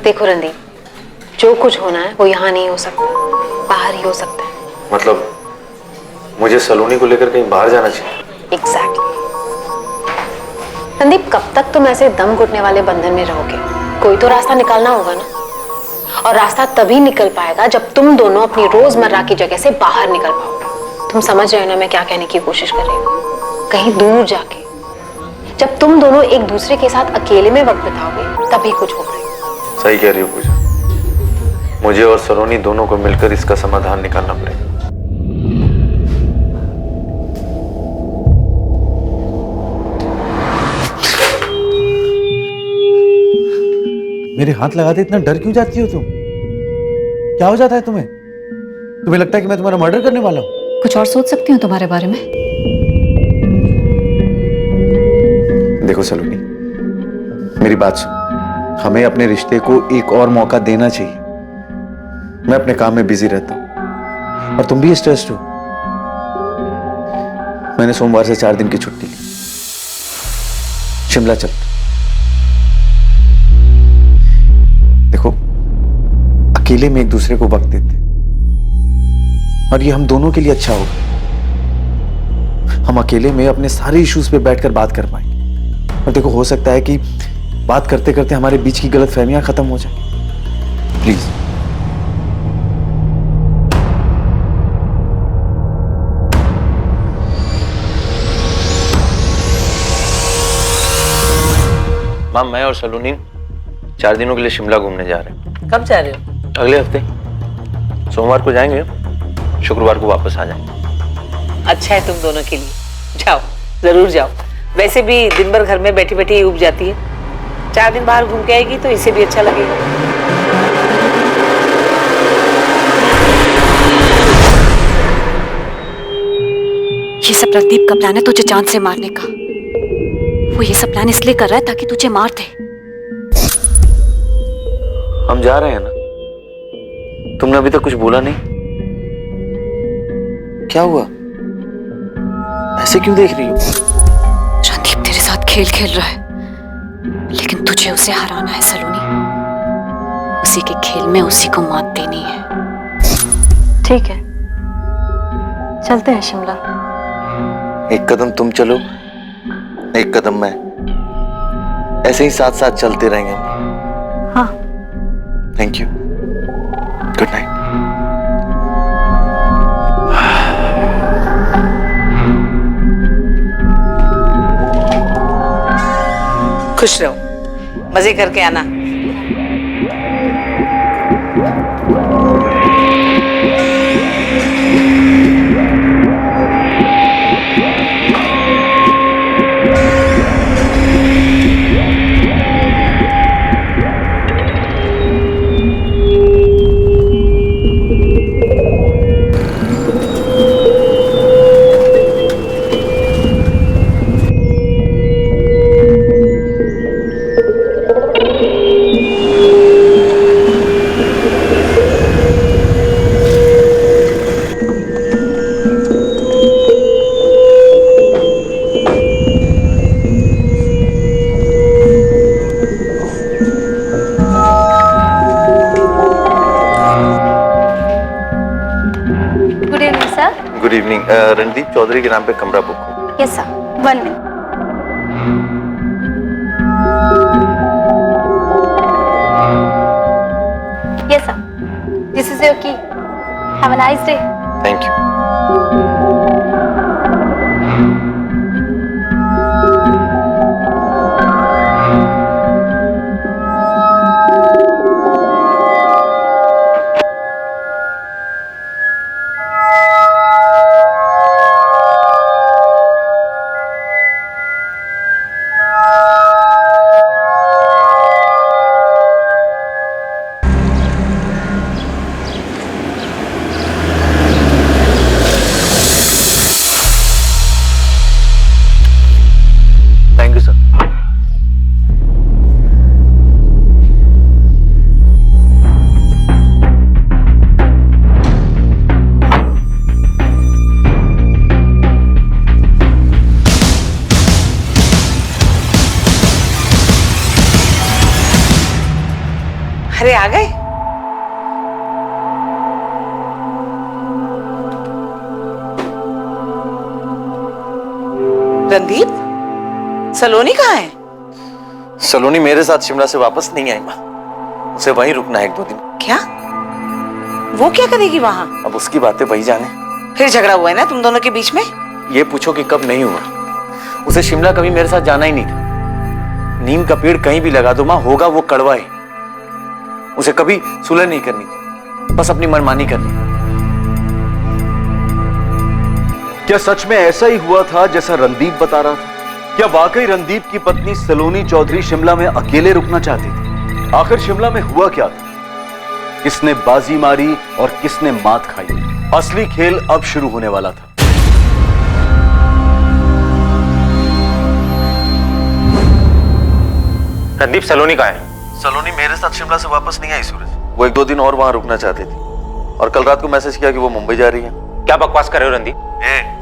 देखो रणदीप, जो कुछ होना है वो यहाँ नहीं हो सकता, बाहर ही हो सकता है। मतलब मुझे सलोनी को लेकर कहीं बाहर जाना चाहिए? एग्जैक्टली। रणदीप, कब तक तुम ऐसे दम घुटने वाले बंधन में रहोगे? कोई तो रास्ता निकालना होगा ना, और रास्ता तभी निकल पाएगा जब तुम दोनों अपनी रोजमर्रा की जगह से बाहर निकल पाओगे। तुम समझ रहे हो ना मैं क्या कहने की कोशिश कर रही हूँ? कहीं दूर जाके, जब तुम दोनों एक दूसरे के साथ अकेले में वक्त बिताओगे तभी कुछ हो पाएगा। सही कह रही हो पूजा, मुझे और सलोनी दोनों को मिलकर इसका समाधान निकालना पड़ेगा। मेरे हाथ लगाते इतना डर क्यों जाती हो तुम? क्या हो जाता है तुम्हें? तुम्हें लगता है कि मैं तुम्हारा मर्डर करने वाला हूं? कुछ और सोच सकती हूँ तुम्हारे बारे में। देखो सलोनी, मेरी बात सुन, हमें अपने रिश्ते को एक और मौका देना चाहिए। मैं अपने काम में बिजी रहता हूं और तुम भी स्ट्रेस्ड हो। मैंने सोमवार से 4 दिन की छुट्टी ली। शिमला चलते। देखो, अकेले में एक दूसरे को वक्त देते और ये हम दोनों के लिए अच्छा होगा। हम अकेले में अपने सारे इश्यूज पे बैठकर बात कर पाएंगे। और देखो, हो सकता है कि बात करते करते हमारे बीच की गलतफहमियां खत्म हो जाए। प्लीज। माम, मैं और सलोनी 4 दिनों के लिए शिमला घूमने जा रहे हैं। कब जा रहे हो? अगले हफ्ते सोमवार को जाएंगे, शुक्रवार को वापस आ जाएंगे। अच्छा है तुम दोनों के लिए, जाओ, जरूर जाओ। वैसे भी दिन भर घर में बैठी बैठी उब जाती है, 4 दिन बाहर घूम के आएगी तो इसे भी अच्छा लगेगा। ये सब रणदीप का प्लान है तुझे जान से मारने का। वो ये सब प्लान इसलिए कर रहा है ताकि तुझे मार दे। हम जा रहे हैं ना, तुमने अभी तक कुछ बोला नहीं। क्या हुआ? ऐसे क्यों देख रही हो? रणदीप तेरे साथ खेल खेल रहा है, लेकिन तुझे उसे हराना है सलोनी। उसी के खेल में उसी को मात देनी है। ठीक है, चलते हैं शिमला। एक कदम तुम चलो, एक कदम मैं, ऐसे ही साथ साथ चलते रहेंगे हम। हाँ। Thank you. Good night. खुश रहो, मजे करके आना। Good evening. रणदीप चौधरी के नाम पे कमरा बुक हो। Yes sir, 1 minute. Yes sir, this is your key. Have a nice day. Thank you. Randeep, Saloni कहाँ है? सलोनी मेरे साथ शिमला से वापस नहीं आई माँ। उसे वहीं रुकना है 1-2 दिन। क्या? वो क्या करेगी वहां? अब उसकी बातें वही जाने। फिर झगड़ा हुआ है ना तुम दोनों के बीच में? ये पूछो कि कब नहीं हुआ। उसे शिमला कभी मेरे साथ जाना ही नहीं था। नीम का पेड़ कहीं भी लगा दो माँ, होगा वो कड़वा ही। उसे कभी सुलह नहीं करनी थी, बस अपनी मनमानी करनी। क्या सच में ऐसा ही हुआ था जैसा रणदीप बता रहा था? क्या वाकई रणदीप की पत्नी सलोनी चौधरी शिमला में अकेले रुकना चाहती थी? आखिर शिमला में हुआ क्या था? किसने बाजी मारी और किसने मात खाई? असली खेल अब शुरू होने वाला था। रणदीप, सलोनी कहाँ है? सलोनी मेरे साथ शिमला से वापस नहीं आई सूरज। वो 1-2 दिन और वहां रुकना चाहती थी और कल रात को मैसेज किया कि वो मुंबई जा रही है। क्या बकवास कर रहे हो रणदीप?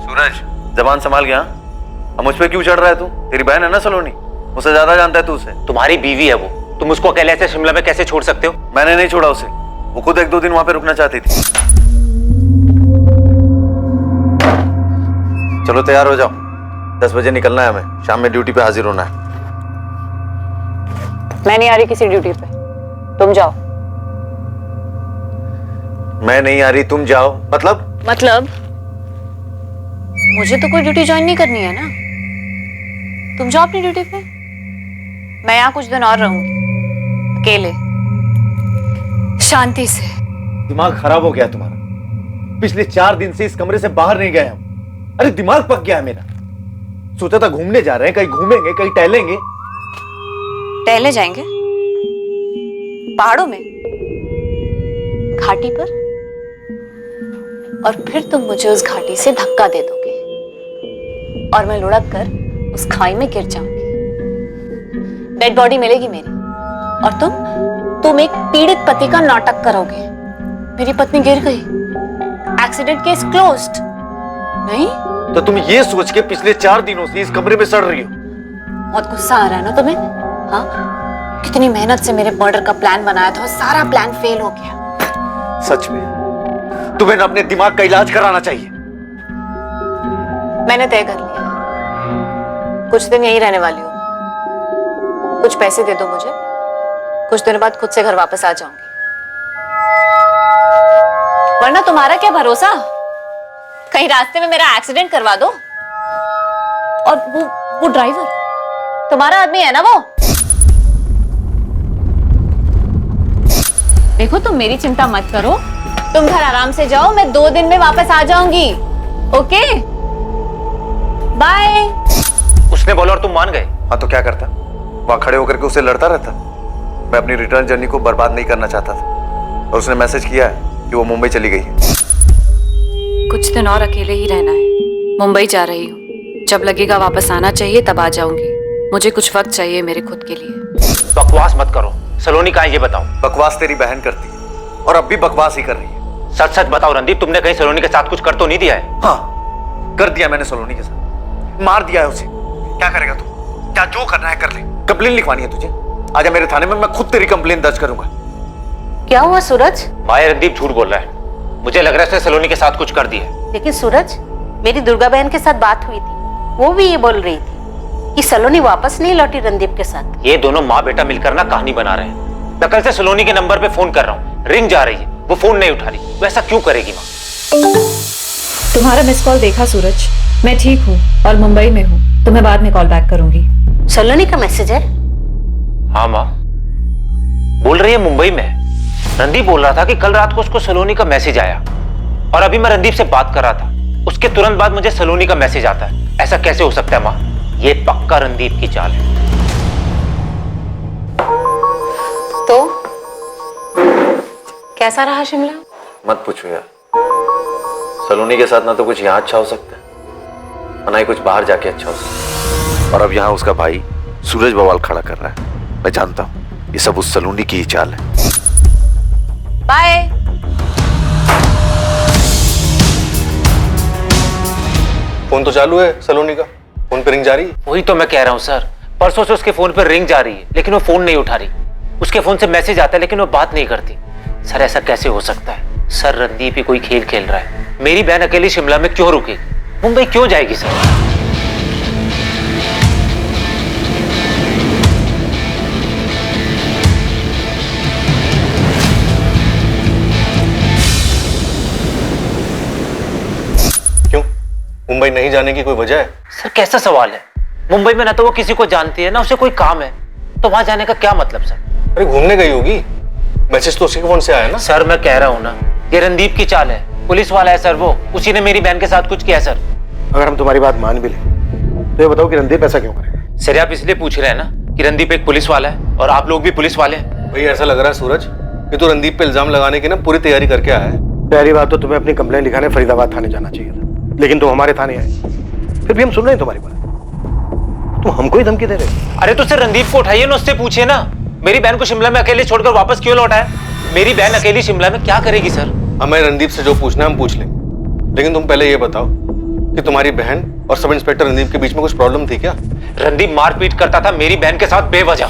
सूरज, जबान संभाल गया। अब मुझ पे क्यों चढ़ रहा है तू? तेरी बहन है ना सलोनी, मुझसे ज्यादा जानता है तू उसे। तुम्हारी बीवी है वो, तुम उसको अकेले ऐसे शिमला में कैसे छोड़ सकते हो? मैंने नहीं छोड़ा उसे, वो खुद 1-2 दिन वहां पे रुकना चाहती थी। चलो तैयार हो जाओ, 10 बजे निकलना है हमें। शाम में ड्यूटी पे हाजिर होना है। मैं नहीं आ रही किसी ड्यूटी पे, तुम जाओ। मैं नहीं आ रही, तुम जाओ। मतलब मुझे तो कोई ड्यूटी ज्वाइन नहीं करनी है ना। तुम जाओ अपनी ड्यूटी पे, मैं यहाँ कुछ दिन और रहूंगी अकेले, शांति से। दिमाग खराब हो गया तुम्हारा। पिछले 4 दिन से इस कमरे से बाहर नहीं गए हम। अरे दिमाग पक गया है मेरा। सोचा था घूमने जा रहे हैं, कहीं घूमेंगे, कहीं टहलेंगे। टहले जाएंगे पहाड़ों में, घाटी पर, और फिर तुम मुझे उस घाटी से धक्का दे दोगे और मैं लुढ़क कर उस खाई में गिर जाऊंगी। डेड बॉडी मिलेगी मेरी और तुम एक पीड़ित पति का नाटक करोगे। मेरी पत्नी गिर गई, एक्सीडेंट केस क्लोज्ड। नहीं तो तुम ये सोच के पिछले 4 दिनों से इस कमरे में सड़ रही हो? बहुत गुस्सा आ रहा है ना तुम्हें? हाँ, कितनी मेहनत से मेरे मर्डर का प्लान बनाया था, सारा प्लान फेल हो गया। सच में तुम्हें ना अपने दिमाग का इलाज कराना चाहिए। मैंने तय कर लिया है, कुछ दिन यहीं रहने वाली हूँ। कुछ पैसे दे दो मुझे, कुछ दिनों बाद खुद से घर वापस आ जाऊंगी। वरना तुम्हारा क्या भरोसा, कहीं रास्ते में मेरा एक्सीडेंट करवा दो। और वो ड्राइवर तुम्हारा आदमी है ना वो? देखो, तुम मेरी चिंता मत करो, तुम घर आराम से जाओ, मैं 2 दिन में वापस आ जाऊंगी। Okay, bye. उसने बोला और तुम मान गए? हाँ तो क्या करता? वहां खड़े होकर के उसे लड़ता रहता। मैं अपनी रिटर्न जर्नी को बर्बाद नहीं करना चाहता था और उसने मैसेज किया है कि वो मुंबई चली गई है। कुछ दिन और अकेले ही रहना है। मुंबई जा रही हूँ, जब लगेगा वापस आना चाहिए तब आ जाऊंगी। मुझे कुछ वक्त चाहिए मेरे खुद के लिए। बकवास मत करो। सलोनी कहाँ है ये बताओ। बकवास तेरी बहन करती है और अब भी बकवास ही कर रही है। सच सच बताओ रणदीप, तुमने कहीं सलोनी के साथ कुछ कर तो नहीं दिया है? हाँ, कर दिया मैंने सलोनी के साथ। मार दिया है उसे। क्या करेगा तू? क्या जो करना है कर ले। कंप्लेन लिखवानी है तुझे? आजा मेरे थाने में, मैं खुद तेरी कंप्लेन दर्ज करूंगा। क्या हुआ सूरज? भाई रणदीप झूठ बोल रहा है। मुझे लग रहा है उसने सलोनी के साथ कुछ कर दिया है। लेकिन सूरज, मेरी दुर्गा बहन के साथ बात हुई थी, वो भी ये बोल रही थी कि सलोनी वापस नहीं लौटी रणदीप के साथ। ये दोनों माँ बेटा मिलकर ना कहानी बना रहे हैं। मैं कल से सलोनी के नंबर पे फोन कर रहा हूँ, रिंग जा रही है, वो फोन नहीं उठा रही। वैसा क्यों करेगी माँ? तुम्हारा मिस कॉल देखा सूरज, मैं ठीक हूँ और मुंबई में हूँ। तुम्हें बाद में कॉल बैक करूंगी। सलोनी का मैसेज है? हाँ माँ, बोल रही है मुंबई में। रणदीप बोल रहा था कि कल रात को उसको सलोनी का मैसेज आया और अभी मैं रणदीप से बात कर रहा था, उसके तुरंत बाद मुझे सलोनी का मैसेज आता है। ऐसा कैसे हो सकता है माँ? ये पक्का रणदीप की चाल है। तो कैसा रहा शिमला? मत पूछो यार। सलोनी के साथ ना तो कुछ यहाँ अच्छा हो सकता है और ना ही कुछ बाहर जाके अच्छा हो सकता है। और अब यहाँ उसका भाई सूरज बवाल खड़ा कर रहा है। मैं जानता हूँ ये सब उस सलोनी की ही चाल है। बाय। फोन तो चालू है सलोनी का, फोन पे रिंग जा रही है। वही तो मैं कह रहा हूँ सर, परसों से उसके फोन पर रिंग जा रही है लेकिन वो फोन नहीं उठा रही। उसके फोन से मैसेज आता है लेकिन वो बात नहीं करती। सर ऐसा कैसे हो सकता है? सर रणदीप ही कोई खेल खेल रहा है। मेरी बहन अकेली शिमला में क्यों रुकेगी? मुंबई क्यों जाएगी सर? मुंबई नहीं जाने की कोई वजह है? सर कैसा सवाल है? मुंबई में ना तो वो किसी को जानती है ना उसे कोई काम है, तो वहां जाने का क्या मतलब सर? अरे घूमने गई होगी, मैसेज तो उसके फोन से आया ना। सर मैं कह रहा हूँ ना, ये रणदीप की चाल है, पुलिस वाला है सर वो, उसी ने मेरी बहन के साथ कुछ किया है सर। अगर हम तुम्हारी बात मान भी लें तो ये बताओ कि रणदीप ऐसा क्यों करेगा? सर आप इसलिए पूछ रहे हैं ना कि रणदीप एक पुलिस वाला है और आप लोग भी पुलिस वाले हैं। भाई ऐसा लग रहा है सूरज कि तू रणदीप पे इल्जाम लगाने की ना पूरी तैयारी करके आया है। पहली बात तो तुम्हें अपनी कंप्लेंट लिखाने फरीदाबाद थाने जाना चाहिए था, लेकिन तुम हमारे थाने आए। फिर भी हम सुन रहे हैं तुम्हारी बात, तुम हमको ही धमकी दे रहे हो। अरे तो सर रणदीप को उठाइए ना, उससे पूछिए ना मेरी बहन को शिमला में अकेले छोड़कर वापस क्यों लौटा है? मेरी बहन अकेली शिमला में क्या करेगी सर? हमें रणदीप से जो पूछना है हम पूछ लेंगे, लेकिन तुम पहले ये बताओ कि तुम्हारी बहन और सब इंस्पेक्टर रणदीप के बीच में कुछ प्रॉब्लम थी क्या? रणदीप मारपीट करता था मेरी बहन के साथ बेवजह।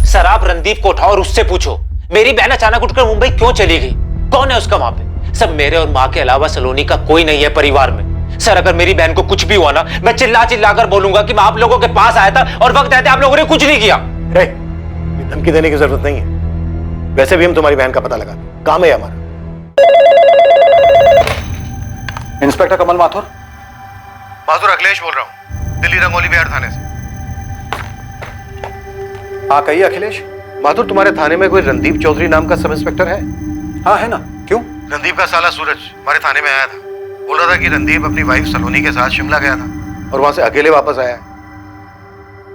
सर आप रणदीप को उठाओ और उससे पूछो मेरी बहन अचानक उठकर मुंबई क्यों चली गई, कौन है उसका वहां पे? सब मेरे और माँ के अलावा सलोनी का कोई नहीं है परिवार में। सर अगर मेरी बहन को कुछ भी हुआ ना, मैं चिल्ला चिल्ला कर बोलूंगा कि मैं आप लोगों के पास आया था और वक्त रहते आप लोगों ने कुछ नहीं किया। धमकी देने की जरूरत नहीं है, वैसे भी हम तुम्हारी बहन का पता लगा, काम है हमारा। इंस्पेक्टर कमल माथुर। माथुर अखिलेश बोल रहा हूँ, दिल्ली रंगोली बिहार थाने से। हाँ कहिए अखिलेश। माथुर तुम्हारे थाने में कोई रणदीप चौधरी नाम का सब इंस्पेक्टर है? हाँ है ना, क्यों? रणदीप का साला सूरज हमारे थाने में आया था, बोल रहा था कि रणदीप अपनी वाइफ सलोनी के साथ शिमला गया था और वहां से अकेले वापस आया है।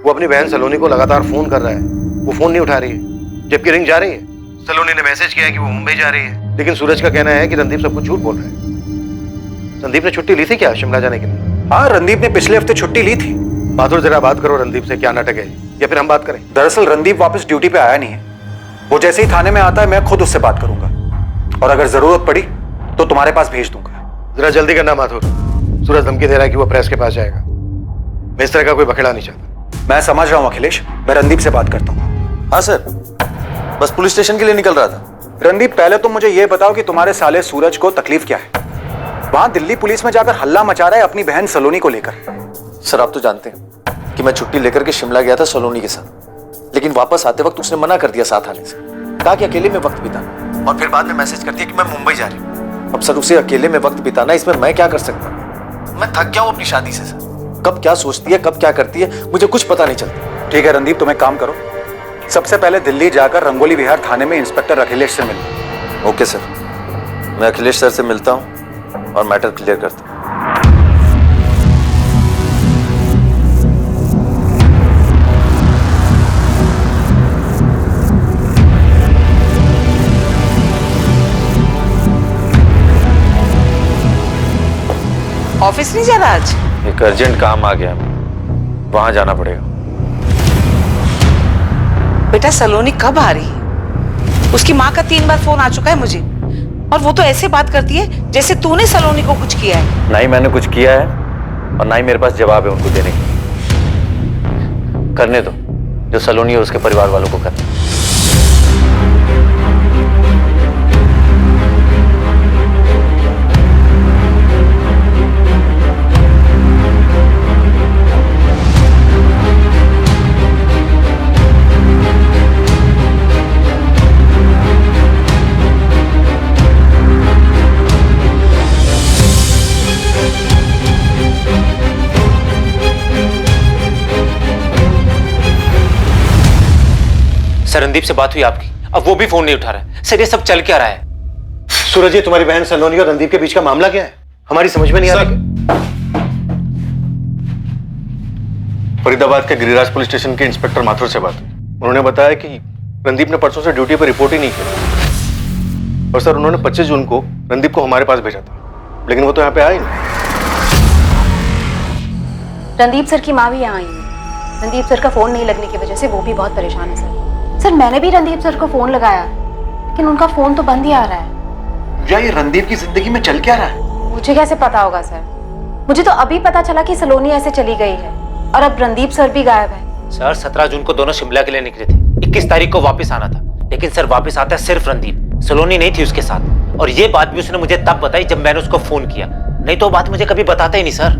वो अपनी बहन सलोनी को लगातार फोन कर रहा है, वो फोन नहीं उठा रही है, जबकि रिंग जा रही है। सलोनी ने मैसेज किया है कि वो मुंबई जा रही है, लेकिन सूरज का कहना है कि रणदीप सब कुछ झूठ बोल रहा है। रणदीप ने छुट्टी ली थी क्या शिमला जाने के लिए? हाँ रणदीप ने पिछले हफ्ते छुट्टी ली थी। माथुर जरा बात करो रणदीप से, क्या नाटक है, या फिर हम बात करें? दरअसल रणदीप वापस ड्यूटी पे आया नहीं है, वो जैसे ही थाने में आता है मैं खुद उससे बात करूंगा और अगर जरूरत पड़ी तो तुम्हारे पास भेज दूंगा। जरा जल्दी करना माथुर, सूरज धमकी दे रहा है कि वो प्रेस के पास जाएगा। मैं इस तरह का कोई बखेड़ा नहीं चाहता। मैं समझ रहा हूं अखिलेश, मैं रणदीप से बात करता हूं। हाँ सर, बस पुलिस स्टेशन के लिए निकल रहा था। रणदीप पहले तुम मुझे यह बताओ कि तुम्हारे साले सूरज को तकलीफ क्या है? वहां दिल्ली पुलिस में जाकर हल्ला मचा रहा है अपनी बहन सलोनी को लेकर। सर आप तो जानते हैं कि मैं छुट्टी लेकर के शिमला गया था सलोनी के साथ, लेकिन वापस आते वक्त उसने मना कर दिया साथ आने से, कहा कि अकेले में वक्त बिताना, और फिर बाद में मैसेज करती है कि मैं मुंबई जा रही हूँ। अब सर उसे अकेले में वक्त बिताना, इसमें मैं क्या कर सकता हूँ? मैं थक गया हूँ अपनी शादी से सर, कब क्या सोचती है कब क्या करती है मुझे कुछ पता नहीं चलता। ठीक है रणदीप, तुम एक काम करो, सबसे पहले दिल्ली जाकर रंगोली विहार थाने में इंस्पेक्टर अखिलेश से मिलो। ओके सर, मैं अखिलेश सर से मिलता हूँ और मैटर क्लियर करता हूँ। ऑफिस नहीं जा रहा आज? एक अर्जेंट काम आ गया, वहां जाना पड़ेगा। बेटा सलोनी कब आ रही है? उसकी माँ का 3 बार फोन आ चुका है मुझे, और वो तो ऐसे बात करती है जैसे तूने सलोनी को कुछ किया है। ना ही मैंने कुछ किया है और ना ही मेरे पास जवाब है उनको देने के। करने दो जो सलोनी और उसके परिवार वालों को करना। सर रणदीप से बात हुई आपकी? अब वो भी फोन नहीं उठा रहा है। सर ये सब चल क्या रहा है? सूरज, ये तुम्हारी बहन सलोनी और रणदीप के बीच का मामला क्या है? हमारी समझ में नहीं आ रहा। फरीदाबाद के गिरिराज पुलिस स्टेशन के इंस्पेक्टर माथुर से बात हुई। उन्होंने बताया कि रणदीप ने परसों से ड्यूटी पर रिपोर्ट ही नहीं किया, और सर उन्होंने 25 जून को रणदीप को हमारे पास भेजा था, लेकिन वो तो यहाँ पे आए नहीं। रणदीप सर की माँ भी यहाँ आई है। रणदीप सर का फोन नहीं लगने की वजह से वो भी बहुत परेशान है सर। सर मैंने भी रणदीप सर को फोन लगाया, लेकिन उनका फोन तो बंद ही आ रहा है। या ये रणदीप की जिंदगी में चल क्या रहा है? मुझे कैसे पता होगा सर? मुझे तो अभी पता चला कि सलोनी ऐसे चली गई है और अब रणदीप सर भी गायब है। सर 17 जून को दोनों शिमला के लिए निकले थे, 21 तारीख को वापस आना था, लेकिन सर वापस आता सिर्फ रणदीप, सलोनी नहीं थी उसके साथ। और ये बात भी उसने मुझे तब बताई जब मैंने उसको फोन किया, नहीं तो बात मुझे कभी बताता ही नहीं सर।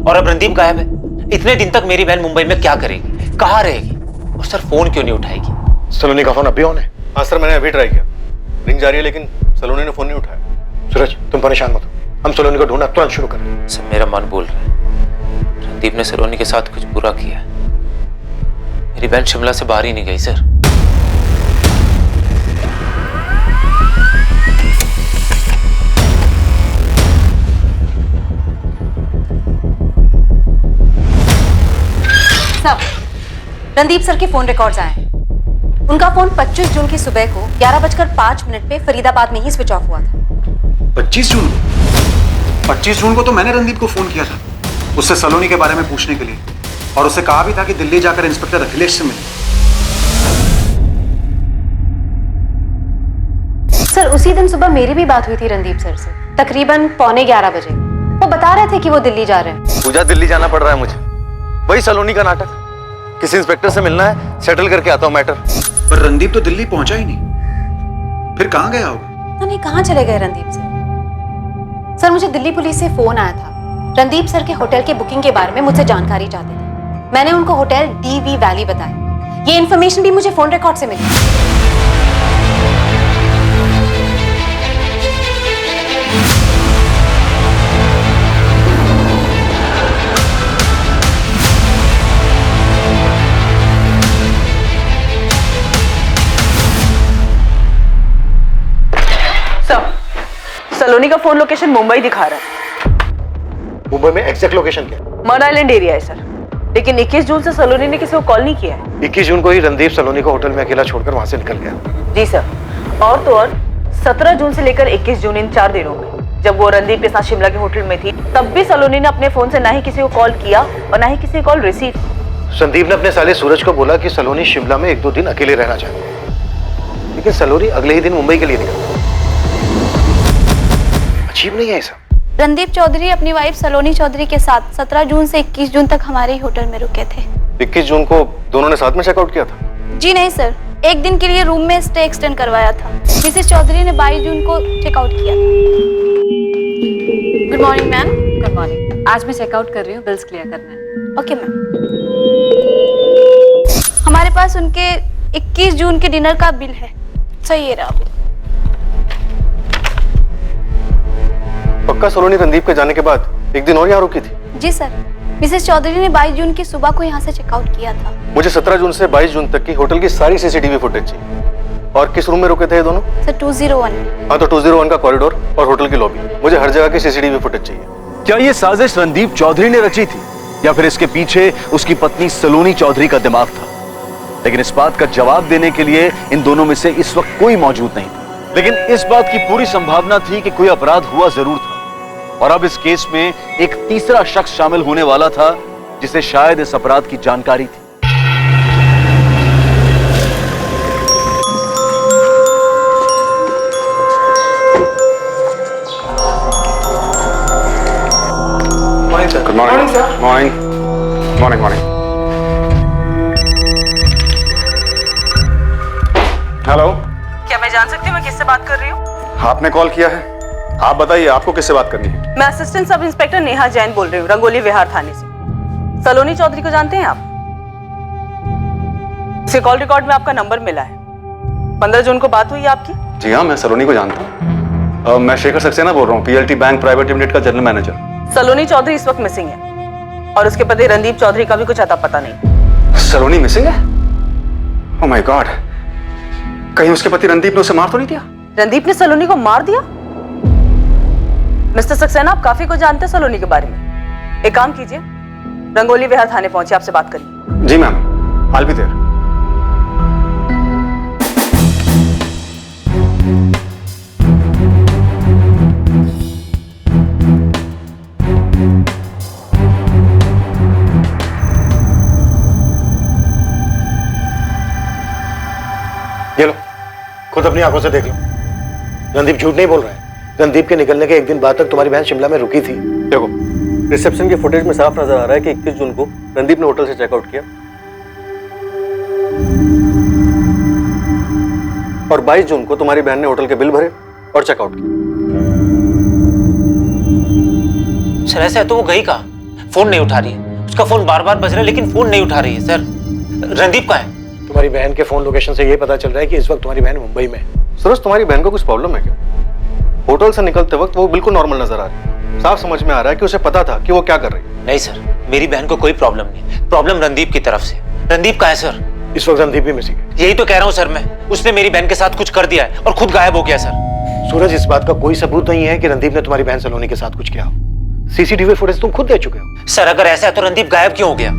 और अब रणदीप गायब है, इतने दिन तक मेरी बहन मुंबई में क्या करेगी, कहाँ रहेगी, और सर फोन क्यों नहीं उठाएगी? सलोनी का फोन अभी ऑन है? हाँ सर, मैंने अभी ट्राई किया, रिंग जा रही है, लेकिन सलोनी ने फोन नहीं उठाया। सूरज तुम परेशान मत हो, हम सलोनी को ढूंढना तुरंत शुरू करें। सर मेरा मन बोल रहा है रणदीप ने सलोनी के साथ कुछ बुरा किया है। मेरी बहन शिमला से बाहर ही नहीं गई सर। सब रणदीप सर के फोन रिकॉर्ड्स आए हैं। उनका फोन 25 जून की सुबह को 11:05 पे फरीदाबाद में ही स्विच ऑफ हुआ था। 25 जून? 25 जून को तो मैंने रणदीप को फोन किया था उससे सलोनी के बारे में पूछने के लिए, और उससे कहा भी था कि दिल्ली जाकर इंस्पेक्टर अखिलेश से मिले। सर उसी दिन सुबह मेरी भी बात हुई थी रणदीप सर से, तकरीबन 11:15 बजे। वो बता रहे थे कि वो दिल्ली जा रहे हैं। पूजा, दिल्ली जाना पड़ रहा है मुझे, वही सलोनी का नाटक। किसी इंस्पेक्टर से मिलना है, सेटल करके आता हूँ मैटर। पर रणदीप तो दिल्ली पहुंचा ही नहीं, फिर कहाँ गया होगा? नहीं, कहाँ चले गए रणदीप सर? सर मुझे दिल्ली पुलिस से फोन आया था, रणदीप सर के होटल के बुकिंग के बारे में मुझसे जानकारी चाहते थे। मैंने उनको होटल DV वैली बताया। ये इन्फॉर्मेशन भी मुझे फोन रिकॉर्ड से मिली। सलोनी का फोन लोकेशन मुंबई दिखा रहा है। मुंबई में एग्जैक्ट लोकेशन क्या? मड आइलैंड एरिया है सर, लेकिन 21 जून से सलोनी ने किसी को कॉल नहीं किया है। 21 जून को ही रणदीप सलोनी को होटल में अकेला छोड़कर वहां से निकल गया। जी सर, और तो और 17 जून से लेकर 21 जून इन 4 दिनों में जब वो रणदीप के साथ शिमला के होटल में थी, तब भी सलोनी ने अपने फोन से ना ही किसी को कॉल किया और ना ही किसी की कॉल रिसीव। संदीप ने अपने साले सूरज को बोला कि सलोनी शिमला में 1-2 दिन अकेले रहना चाहती है, लेकिन सलोनी अगले ही दिन मुंबई के लिए निकल। अजीब नहीं है ऐसा? रणदीप चौधरी अपनी वाइफ सलोनी चौधरी के साथ 17 जून से 21 जून तक हमारे ही होटल में रुके थे। 21 जून को दोनों ने साथ में चेकआउट किया था? जी नहीं सर, एक दिन के लिए रूम में स्टे एक्सटेंड करवाया था। मिसेस चौधरी ने 22 जून को चेकआउट किया था। Good morning ma'am. Good morning. आज मैं चेकआउट कर रही हूँ, बिल्स क्लियर करना है। Okay ma'am. हमारे पास उनके 21 जून के डिनर का बिल है। सही है रहा। पक्का सलोनी रणदीप के जाने के बाद एक दिन और यहाँ रुकी थी? जी सर, मिसेस चौधरी ने 22 जून की सुबह को यहाँ से चेकआउट किया था। मुझे 17 जून से 22 जून तक की होटल की सारी CCTV फुटेज चाहिए। और किस रूम में रुके थे ये दोनों? सर 201। हाँ, तो 201 का कॉरिडोर और होटल की लॉबी, मुझे हर जगह की CCTV फुटेज चाहिए। क्या ये साजिश रणदीप चौधरी ने रची थी या फिर इसके पीछे उसकी पत्नी सलोनी चौधरी का दिमाग था? लेकिन इस बात का जवाब देने के लिए इन दोनों में से इस वक्त कोई मौजूद नहीं था, लेकिन इस बात की पूरी संभावना थी कि कोई अपराध हुआ जरूर था, और अब इस केस में एक तीसरा शख्स शामिल होने वाला था जिसे शायद इस अपराध की जानकारी थी। Good morning sir. Morning morning morning. Hello, क्या मैं जान सकती हूँ मैं किससे बात कर रही हूँ? आपने कॉल किया है, आप बताइए आपको किससे बात करनी है? मैं assistant sub inspector Neha Jain बोल रही हूँ, रंगोली विहार थाने से। सलोनी चौधरी को जानते हैं आप? उसके कॉल रिकॉर्ड में आपका नंबर मिला है। 15 जून को बात हुई आपकी? जी हाँ, मैं सलोनी को जानता हूँ। मैं शेखर सक्सेना बोल रहा हूँ, PLT बैंक प्राइवेट लिमिटेड का जनरल मैनेजर। सलोनी चौधरी इस वक्त मिसिंग है और उसके पति रणदीप चौधरी का भी कुछ अता पता नहीं। सलोनी मिसिंग है? ओह माय गॉड, कहीं उसके पति रणदीप ने उसे मार तो नहीं दिया? रणदीप ने सलोनी को मार दिया? मिस्टर सक्सेना, आप काफी कुछ जानते हैं सलोनी के बारे में। एक काम कीजिए, रंगोली विहार थाने पहुंचे, आपसे बात करिए। जी मैम, I'll be there। ये लो, खुद अपनी आंखों से देख लो। रणदीप झूठ नहीं बोल रहा है। रणदीप के निकलने के एक दिन बाद तक तुम्हारी बहन शिमला में रुकी थी। देखो, रिसेप्शन की फुटेज में साफ नजर आ रहा है कि 21 जून को रणदीप ने होटल से चेकआउट किया और 22 जून को तुम्हारी बहन ने होटल के बिल भरे और चेकआउट किया। सर ऐसा है तो वो गई कहाँ? फोन नहीं उठा रही है, उसका फोन बार बार बज रहा है लेकिन फोन नहीं उठा रही है सर। रणदीप कहाँ है? तुम्हारी बहन के फोन लोकेशन से ये पता चल रहा है कि इस वक्त तुम्हारी बहन मुंबई में है। सूरज, तुम्हारी बहन को कुछ प्रॉब्लम है क्या? होटल से निकलते वक्त वो बिल्कुल नॉर्मल नजर आ रही है। साफ समझ में आ रहा है कि उसे पता था कि वो क्या कर रही है। नहीं सर, मेरी बहन को कोई प्रॉब्लम नहीं। प्रॉब्लम रणदीप की तरफ से। रणदीप कहाँ है सर? इस वक्त रणदीप भी मिसिंग है। यही तो कह रहा हूँ सर मैं। उसने मेरी बहन के साथ कुछ कर दिया है और खुद गायब हो गया सर। सूरज, इस बात का कोई सबूत नहीं है कि रणदीप ने तुम्हारी बहन सलोनी के साथ कुछ किया हो। सीसीटीवी फुटेज तुम खुद दे चुके हो। सर अगर ऐसा है तो रणदीप गायब क्यों हो गया?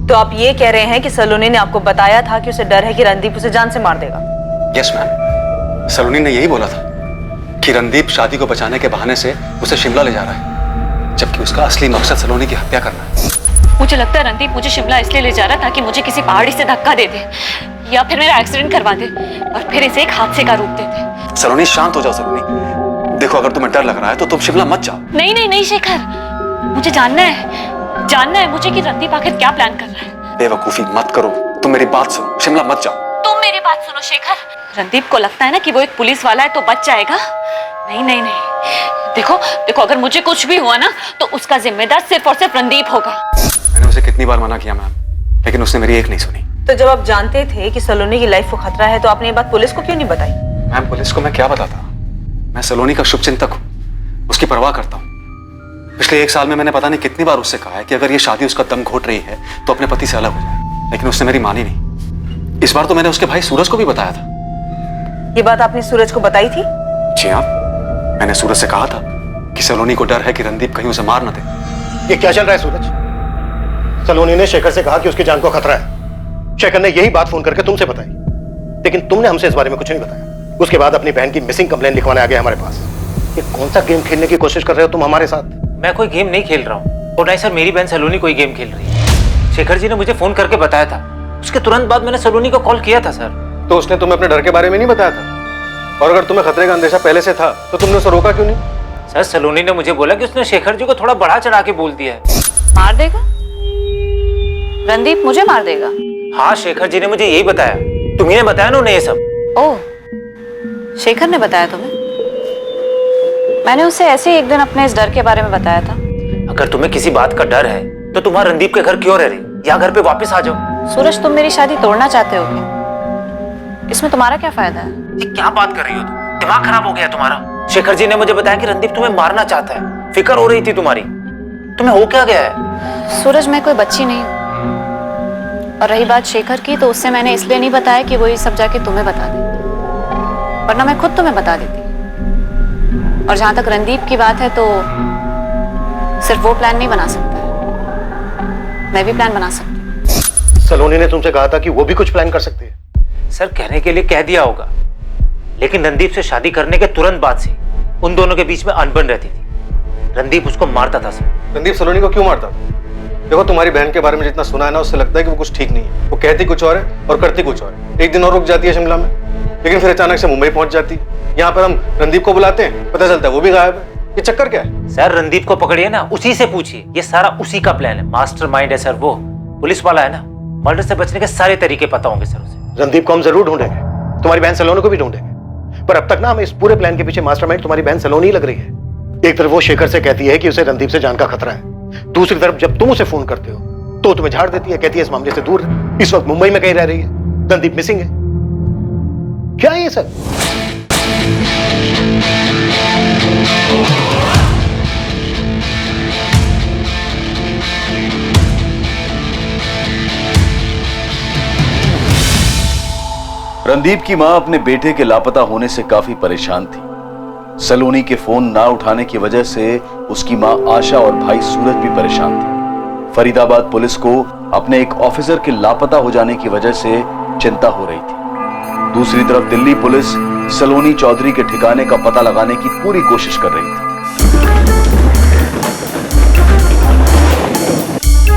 तो आप ये कह रहे हैं कि सलोनी ने आपको बताया था कि उसे डर है कि रणदीप उसे जान से मार देगा? यस मैम, सलोनी ने यही बोला था कि रणदीप शादी को बचाने के बहाने से उसे शिमला ले जा रहा है, जबकि उसका असली मकसद सलोनी की हत्या करना है। मुझे लगता है रणदीप मुझे शिमला इसलिए ले जा रहा था कि मुझे किसी पहाड़ी से धक्का दे दे या फिर मेरा एक्सीडेंट करवा दे और फिर इसे एक हादसे का रूप दे दे। सलोनी शांत हो जाओ सलोनी। देखो, अगर तुम्हें डर लग रहा है तो तुम शिमला मत जाओ। नहीं नहीं नहीं शेखर, मुझे जानना है मुझे कि रणदीप आखिर क्या प्लान कर रहा है। बेवकूफी मत करो, तुम मेरी बात सुनो, शिमला मत जाओ। तुम मेरी बात सुनो शेखर। रणदीप को लगता है ना कि वो एक पुलिस वाला है तो बच जाएगा। नहीं नहीं नहीं, देखो देखो, अगर मुझे कुछ भी हुआ ना तो उसका जिम्मेदार सिर्फ और सिर्फ रणदीप होगा। मैंने उसे कितनी बार मना किया मैम, लेकिन उसने मेरी एक नहीं सुनी। तो जब आप जानते थे कि सलोनी की लाइफ को खतरा है तो आपने ये बात पुलिस को क्यों नहीं बताई? मैम, पुलिस को मैं क्या बताता? मैं सलोनी का शुभचिंतक हूँ, उसकी परवाह करता हूँ। पिछले 1 साल में मैंने पता नहीं कितनी बार उससे कहा है कि अगर ये शादी उसका दम घोट रही है तो अपने पति से अलग हो जाए, लेकिन उसने मेरी मानी नहीं। इस बार तो मैंने उसके भाई सूरज को भी बताया था। ये बात आपने सूरज को बताई थी? जी हाँ, मैंने सूरज से कहा था कि सलोनी को डर है कि रणदीप कहीं उसे मार न दे। ये क्या चल रहा है सूरज? सलोनी ने शेखर से कहा कि उसकी जान को खतरा है। शेखर ने यही बात फोन करके तुमसे बताई, लेकिन तुमने हमसे इस बारे में कुछ नहीं बताया। उसके बाद अपनी बहन की मिसिंग कंप्लेन लिखवाने आ गए हमारे पास। ये कौन सा गेम खेलने की कोशिश कर रहे हो तुम हमारे साथ? मैं कोई गेम नहीं खेल रहा हूँ और नहीं सर, मेरी बहन सलोनी कोई गेम खेल रही है। शेखर जी ने मुझे फोन करके बताया था, उसके तुरंत बाद मैंने सलोनी को कॉल किया था सर। तो उसने तुम्हें अपने डर के बारे में नहीं बताया था? और अगर तुम्हें खतरे का अंदेशा पहले से था तो तुमने उसे रोका क्यों नहीं? सर सलोनी ने मुझे बोला कि उसने शेखर जी को थोड़ा बढ़ा चढ़ा के बोल दिया है। मार देगा? रणदीप मुझे मार देगा? हाँ, शेखर जी ने मुझे यही बताया। तुम्ही ने बताया ना उन्हें ये सब? ओह, शेखर ने बताया तुम्हें? मैंने उसे ऐसे ही एक दिन अपने इस डर के बारे में बताया था। अगर तुम्हें किसी बात का डर है तो तुम्हारा रणदीप के घर क्यों रह रही, या घर पे वापस आ जाओ। सूरज, तुम मेरी शादी तोड़ना चाहते हो क्या? इसमें तुम्हारा क्या फायदा है? ये क्या बात कर रही हो तुम? दिमाग खराब हो गया तुम्हारा। शेखर जी ने मुझे बताया कि रणदीप तुम्हें मारना चाहता है। फिक्र हो रही थी तुम्हारी। तुम्हें हो क्या गया है? सूरज, मैं कोई बच्ची नहीं हूँ। और रही बात शेखर की, तो उससे मैंने इसलिए नहीं बताया कि वो ये सब जाके तुम्हें बता दे, वरना मैं खुद तुम्हें बता देती। और जहां तक रणदीप की बात है तो सिर्फ वो प्लान नहीं बना सकता है, मैं भी प्लान बना सकती हूँ। सलोनी ने तुमसे कहा था कि वो भी कुछ प्लान कर सकती है। सर, कहने के लिए कह दिया होगा, लेकिन रणदीप से शादी करने के तुरंत बाद से उन दोनों के बीच में अनबन रहती थी। रणदीप उसको मारता था सर। रणदीप सलोनी को क्यों मारता था? देखो, तुम्हारी बहन के बारे में जितना सुना है ना, उससे लगता है कि वो कुछ ठीक नहीं है। वो कहती कुछ और है और करती कुछ और है। एक दिन और रुक जाती है शिमला में, लेकिन फिर अचानक से मुंबई पहुंच जाती है। यहाँ पर हम रणदीप को बुलाते हैं, पता चलता है वो भी गायब है। ये चक्कर क्या है? सर, रणदीप को पकड़िए ना, उसी से पूछिए। ये सारा उसी का प्लान है। मास्टरमाइंड है सर वो। पुलिस वाला है ना, मर्डर से बचने के सारे तरीके पता होंगे सर उसे। रणदीप को हम जरूर ढूंढेंगे, तुम्हारी बहन सलोनी को भी ढूंढेंगे, पर अब तक ना हमें इस पूरे प्लान के पीछे मास्टरमाइंड तुम्हारी बहन सलोनी ही लग रही है। एक तरफ वो शेखर से कहती है कि उसे रणदीप से जान का खतरा है, दूसरी तरफ जब तुम उसे फोन करते हो तो तुम्हें झाड़ देती है, कहती है इस मामले से दूर। इस वक्त मुंबई में कहीं रह रही है, रणदीप मिसिंग है। क्या है ये सब? रणदीप की मां अपने बेटे के लापता होने से काफी परेशान थी। सलोनी के फोन ना उठाने की वजह से उसकी मां आशा और भाई सूरज भी परेशान थे। फरीदाबाद पुलिस को अपने एक ऑफिसर के लापता हो जाने की वजह से चिंता हो रही थी। दूसरी तरफ दिल्ली पुलिस सलोनी चौधरी के ठिकाने का पता लगाने की पूरी कोशिश कर रही थी।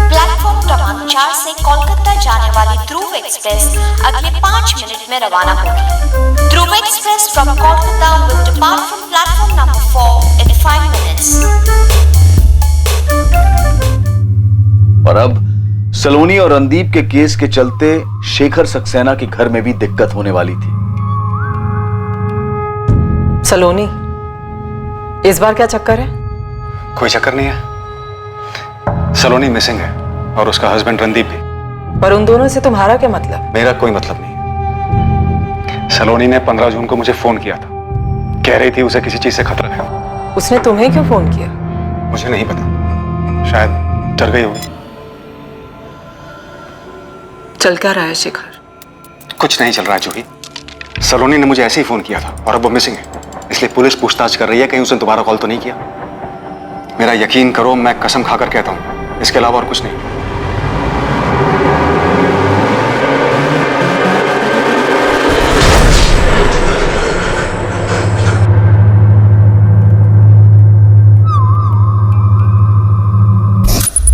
प्लेटफॉर्म क्रमांक 4 से कोलकाता जाने वाली ध्रुव एक्सप्रेस अगले 5 मिनट में रवाना होगी। Dhruv express from Kolkata will depart from platform number 4 in 5 minutes. और अब सलोनी और रणदीप के केस के चलते शेखर सक्सेना के घर में भी दिक्कत होने वाली थी। सलोनी, इस बार क्या चक्कर है? कोई चक्कर नहीं है। सलोनी मिसिंग है और उसका हस्बैंड रणदीप भी। पर उन दोनों से तुम्हारा क्या मतलब? मेरा कोई मतलब नहीं। सलोनी ने 15 जून को मुझे फोन किया था, कह रही थी उसे किसी चीज से खतरा है। उसने तुम्हें क्यों फोन किया? मुझे नहीं पता, शायद डर गई होगी। चल क्या रहा है शिखर? कुछ नहीं चल रहा है जूही। सलोनी ने मुझे ऐसे ही फोन किया था और अब वो मिसिंग है, इसलिए पुलिस पूछताछ कर रही है कहीं उसने दोबारा कॉल तो नहीं किया। मेरा यकीन करो, मैं कसम खाकर कहता हूं, इसके अलावा और कुछ नहीं।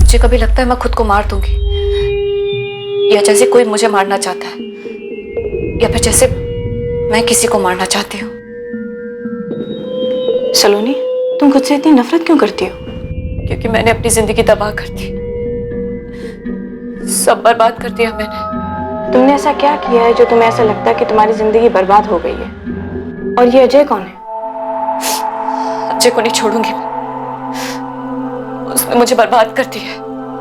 मुझे कभी लगता है मैं खुद को मार दूंगी, या जैसे कोई मुझे मारना चाहता है, या फिर जैसे मैं किसी को मारना चाहती हूँ। सलोनी, तुम खुद से इतनी नफरत क्यों करती हो? क्योंकि मैंने अपनी जिंदगी तबाह कर दी, सब बर्बाद कर दिया मैंने। तुमने ऐसा क्या किया है जो तुम्हें ऐसा लगता है कि तुम्हारी जिंदगी बर्बाद हो गई है? और ये अजय कौन है? अजय को नहीं छोड़ूंगी मैं। उसने मुझे बर्बाद कर दिया है,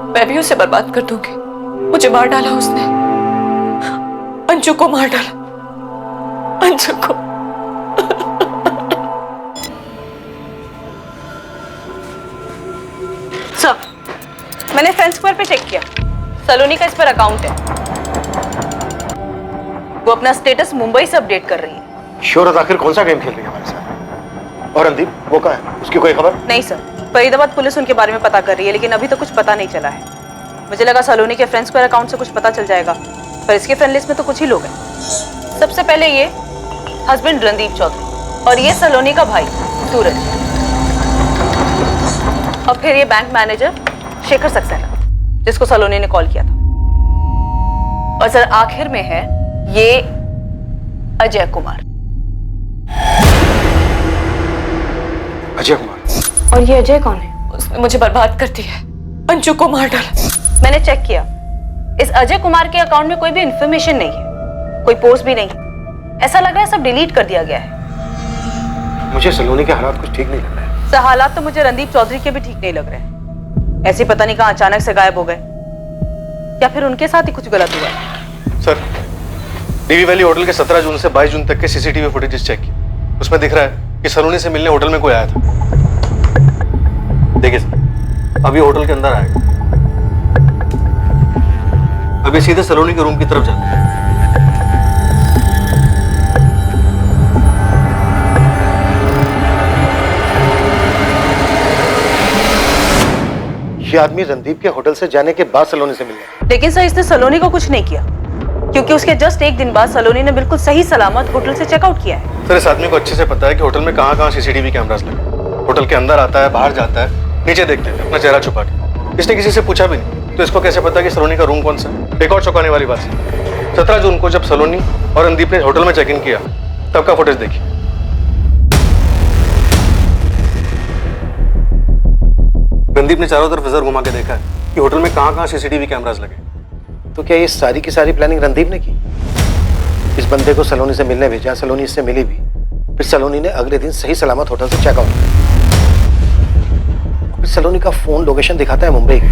मैं भी उसे बर्बाद कर दूंगी। मुझे मार डाला उसने, अंजू को मार डाला, अंजू को। सर, मैंने फ्रेंड स्क्वायर पे चेक किया, सलोनी का इस पर अकाउंट है। वो अपना स्टेटस मुंबई से अपडेट कर रही है। शोहरत आखिर कौन सा गेम खेल रही है हमारे साथ? और रणदीप वो कहाँ है, उसकी कोई खबर? नहीं सर, फरीदाबाद पुलिस उनके बारे में पता कर रही है, लेकिन अभी तक कुछ पता नहीं चला है। मुझे लगा सलोनी के फ्रेंड स्क्वायर अकाउंट से कुछ पता चल जाएगा, पर इसके फ्रेंड लिस्ट में तो कुछ ही लोग हैं। सबसे पहले ये हस्बैंड रणदीप चौधरी, और ये सलोनी का भाई सूरज, और फिर ये बैंक मैनेजर शेखर सक्सेना, जिसको सलोनी ने कॉल किया था। और सर आखिर में है ये अजय कुमार। अजय कुमार? और ये अजय कौन है? उसने मुझे बर्बाद कर दिया, अंजू को मार डाला। मैंने चेक किया, इस अजय कुमार के अकाउंट में कोई भी इंफॉर्मेशन नहीं है, कोई पोस्ट भी नहीं। ऐसा लग रहा है सब डिलीट कर दिया गया है। मुझे सलोनी के हालात कुछ ठीक नहीं लग रहे हैं। सर हालात तो मुझे रणदीप चौधरी के भी ठीक नहीं लग रहे हैं। ऐसे पता नहीं कहां अचानक से गायब हो गए, या फिर उनके साथ ही कुछ गलत हुआ। सर, डीवी वैली होटल के 17 जून से 22 जून तक के सीसीटीवी फुटेजेस चेक किए, उसमें दिख रहा है कि सलोनी से मिलने होटल में कोई आया था। देखिए सर, अभी होटल के अंदर आएगा, अभी सीधे सलोनी के रूम की तरफ जाता है। ये आदमी रणदीप के होटल से जाने के बाद सलोनी से मिल गया। लेकिन सर इसने सलोनी को कुछ नहीं किया, क्योंकि उसके जस्ट एक दिन बाद सलोनी ने बिल्कुल सही सलामत होटल से चेकआउट किया है। सर इस आदमी को अच्छे से पता है कि होटल में कहां-कहां सीसीटीवी कैमरास लगे। होटल के अंदर आता है, बाहर जाता है, नीचे देखते हैं अपना चेहरा छुपा के। इसने किसी से पूछा भी नहीं, तो इसको कैसे पता कि सलोनी का रूम कौन सा है? एक और चौंकाने वाली बात है, 17 जून को जब सलोनी और रणदीप ने होटल में चेक इन किया, तब का फुटेज देखिए। रणदीप ने चारों तरफ नजर घुमा के देखा है कि होटल में कहां-कहां सीसीटीवी कैमरास लगे। तो क्या ये सारी की सारी प्लानिंग रणदीप ने की? इस बंदे को सलोनी से मिलने भेजा, सलोनी इससे मिली भी, फिर सलोनी ने अगले दिन सही सलामत होटल से चेकआउट किया। फिर सलोनी का फोन लोकेशन दिखाता है मुंबई की।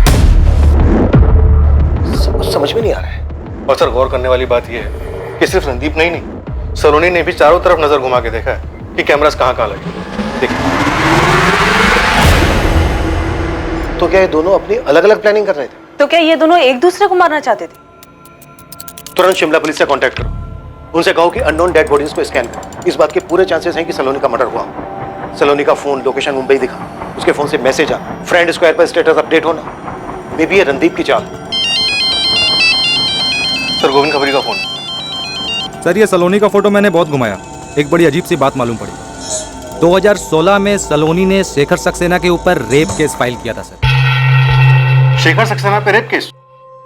सब कुछ समझ में नहीं आ रहा है। और सर गौर करने वाली बात यह है कि सिर्फ रणदीप नहीं, सलोनी ने भी चारों तरफ नजर घुमा के देखा है कि कैमरास कहां-कहां लगे। देखिए, तो क्या ये दोनों अपनी अलग अलग प्लानिंग कर रहे थे? तो क्या ये दोनों एक दूसरे को मारना चाहते थे? तुरंत शिमला पुलिस से कांटेक्ट करो, उनसे कहो कि अननोन डेड बॉडीज को स्कैन करो। इस बात के पूरे चांसेस हैं कि सलोनी का मर्डर हुआ। सलोनी का फोन लोकेशन मुंबई दिखा, उसके फोन से मैसेज आ, फ्रेंड स्क्वायर पर स्टेटस अपडेट होना, मे बी ये रणदीप की चाल। सर गोविंद खबरी का फोन। सर ये सलोनी का फोटो मैंने बहुत घुमाया, एक बड़ी अजीब सी बात मालूम पड़ी। 2016 में सलोनी ने शेखर सक्सेना के ऊपर रेप केस फाइल किया था सर। शेखर सक्सेना पे रेप केस?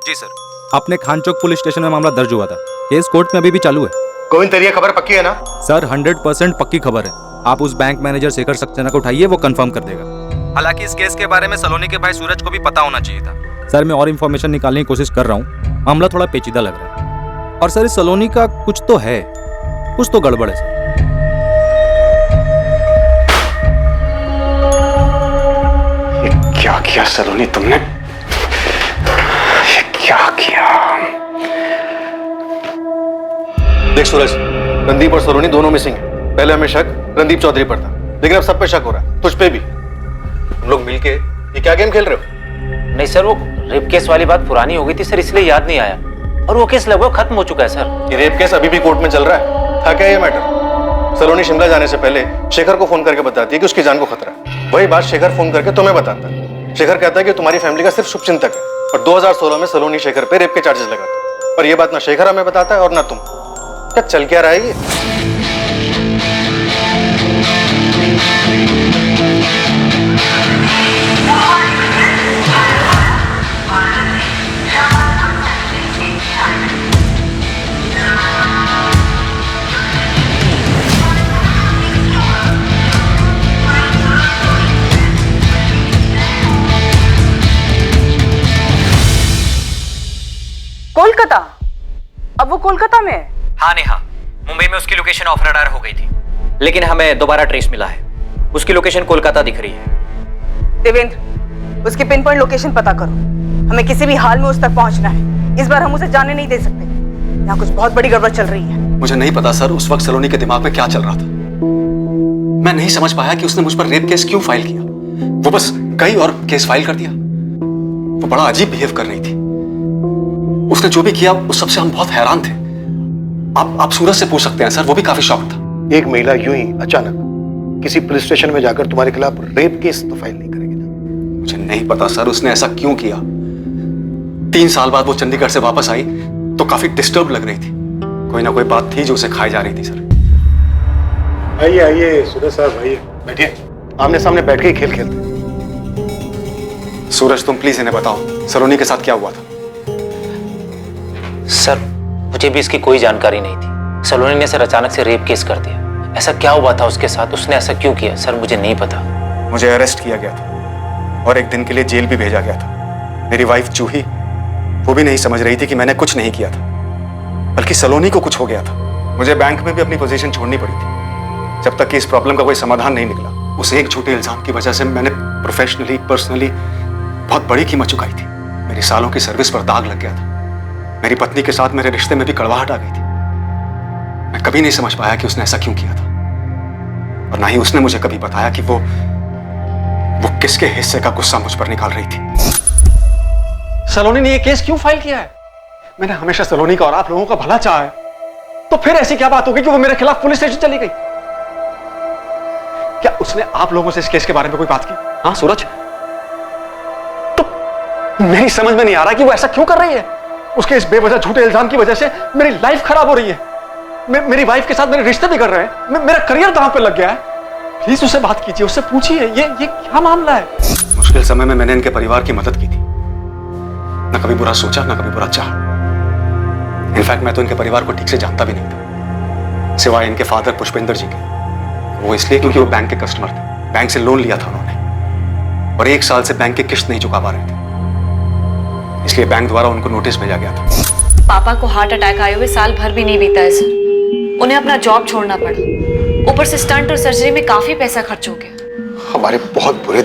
जी सर, अपने खानचौक पुलिस स्टेशन में मामला दर्ज हुआ था। केस कोर्ट में अभी भी चालू है। गोविंद तेरी खबर पक्की है ना? सर 100% पक्की खबर है। आप उस बैंक मैनेजर शेखर सक्सेना को उठाइए, वो कंफर्म कर देगा। हालांकि इस केस के बारे में सलोनी के भाई सूरज को भी पता होना चाहिए था। सर मैं और इन्फॉर्मेशन निकालने की कोशिश कर रहा हूँ, मामला थोड़ा पेचीदा लग रहा है। और सर इस सलोनी का कुछ तो है, कुछ तो गड़बड़ है सर। क्या किया सलोनी तुमने? देख सूरज, रणदीप और सलोनी दोनों मिसिंग है। पहले हमें शक रणदीप चौधरी पर था, लेकिन अब सब पे शक हो रहा है, तुझ पे भी। तुम लोग मिलके ये क्या गेम खेल रहे हो? नहीं सर, वो रेप केस वाली बात पुरानी हो गई थी सर, इसलिए याद नहीं आया। और वो केस लगभग खत्म हो चुका है सर। ये रेप केस अभी भी कोर्ट में चल रहा है। था क्या ये मैटर? सलोनी शिमला जाने से पहले शेखर को फोन करके बताती है कि उसकी जान को खतरा है। वही बात शेखर फोन करके तुम्हें बताता है। शेखर कहता है कि तुम्हारी फैमिली का सिर्फ शुभचिंतक है, और 2016 में सलोनी शेखर पे रेप के चार्जेस लगाता है। और ये बात ना शेखर हमें बताता है और ना तुम। क्या चल क्या रहा है ये? कोलकाता? अब वो कोलकाता में है? हाँ नेहा, मुंबई में उसकी लोकेशन ऑफ रडार हो गई थी, लेकिन हमें दोबारा ट्रेस मिला है। उसकी लोकेशन कोलकाता दिख रही है। देवेंद्र, उसकी पिन पॉइंट लोकेशन पता करो। हमें किसी भी हाल में उस तक पहुंचना है। इस बार हम उसे जाने नहीं दे सकते। यहाँ कुछ बहुत बड़ी गड़बड़ चल रही है। मुझे नहीं पता सर उस वक्त सलोनी के दिमाग में क्या चल रहा था। मैं नहीं समझ पाया कि उसने मुझ पर रेप केस क्यों फाइल किया। वो बस गई और केस फाइल कर दिया। वो बड़ा अजीब बिहेव कर रही थी। उसने जो भी किया उस सबसे हम बहुत हैरान थे। आप सूरज से पूछ सकते हैं सर, वो भी काफी शॉक था। एक महिला यूं ही अचानक किसी पुलिस स्टेशन में जाकर तुम्हारे खिलाफ रेप केस तो फाइल नहीं करेगी ना? मुझे नहीं पता सर उसने ऐसा क्यों किया। 3 साल बाद वो चंडीगढ़ से वापस आई तो काफी डिस्टर्ब लग रही थी। कोई ना कोई बात थी जो उसे खाई जा रही थी सर। आइए आइए सूरज साहब, आइए बैठिए। आमने सामने बैठ के ही खेल खेलते। सूरज तुम प्लीज इन्हें बताओ सलोनी के साथ क्या हुआ था। सर मुझे भी इसकी कोई जानकारी नहीं थी। सलोनी ने सर अचानक से रेप केस कर दिया। ऐसा क्या हुआ था उसके साथ, उसने ऐसा क्यों किया सर, मुझे नहीं पता। मुझे अरेस्ट किया गया था और एक दिन के लिए जेल भी भेजा गया था। मेरी वाइफ जूही वो भी नहीं समझ रही थी कि मैंने कुछ नहीं किया था, बल्कि सलोनी को कुछ हो गया था। मुझे बैंक में भी अपनी पोजीशन छोड़नी पड़ी थी जब तक कि इस प्रॉब्लम का कोई समाधान नहीं निकला। उस एक झूठे इल्जाम की वजह से मैंने प्रोफेशनली पर्सनली बहुत बड़ी कीमत चुकाई थी। मेरी सालों की सर्विस पर दाग लग गया था। मेरी पत्नी के साथ मेरे रिश्ते में भी कड़वाहट आ गई थी। मैं कभी नहीं समझ पाया कि उसने ऐसा क्यों किया था, और ना ही उसने मुझे कभी बताया कि वो किसके हिस्से का गुस्सा मुझ पर निकाल रही थी। सलोनी ने ये केस क्यों फाइल किया है? मैंने हमेशा सलोनी का और आप लोगों का भला चाहा है, तो फिर ऐसी क्या बात होगी कि वो मेरे खिलाफ पुलिस स्टेशन चली गई? क्या उसने आप लोगों से इस केस के बारे में कोई बात की? हाँ सूरज, तो मेरी समझ में नहीं आ रहा कि वो ऐसा क्यों कर रही है। उसके इस बेवजह झूठे इल्जाम की वजह से मेरी लाइफ खराब हो रही है। मेरी वाइफ के साथ मेरे रिश्ते भी कर रहे हैं। मेरा करियर दांव पे लग गया है। प्लीज उससे बात कीजिए, उससे पूछिए ये क्या मामला है। मुश्किल समय में मैंने इनके परिवार की मदद की थी। ना कभी बुरा सोचा, ना कभी बुरा चाहा। इनफैक्ट मैं तो इनके परिवार को ठीक से जानता भी नहीं था, सिवाय इनके फादर पुष्पेंद्र जी के। वो इसलिए क्योंकि वो बैंक के कस्टमर थे। बैंक से लोन लिया था उन्होंने और 1 साल से बैंक की किस्त नहीं चुका पा रहे थे, इसलिए बैंक द्वारा उनको नोटिस भेजा गया था। पापा को हार्ट अटैक आए हुए साल भर भी नहीं बीता है सर। उन्हें अपना जॉब छोड़ना पड़ा। ऊपर से स्टंट और सर्जरी में काफी पैसा खर्च हो गया। हमारे बहुत बुरे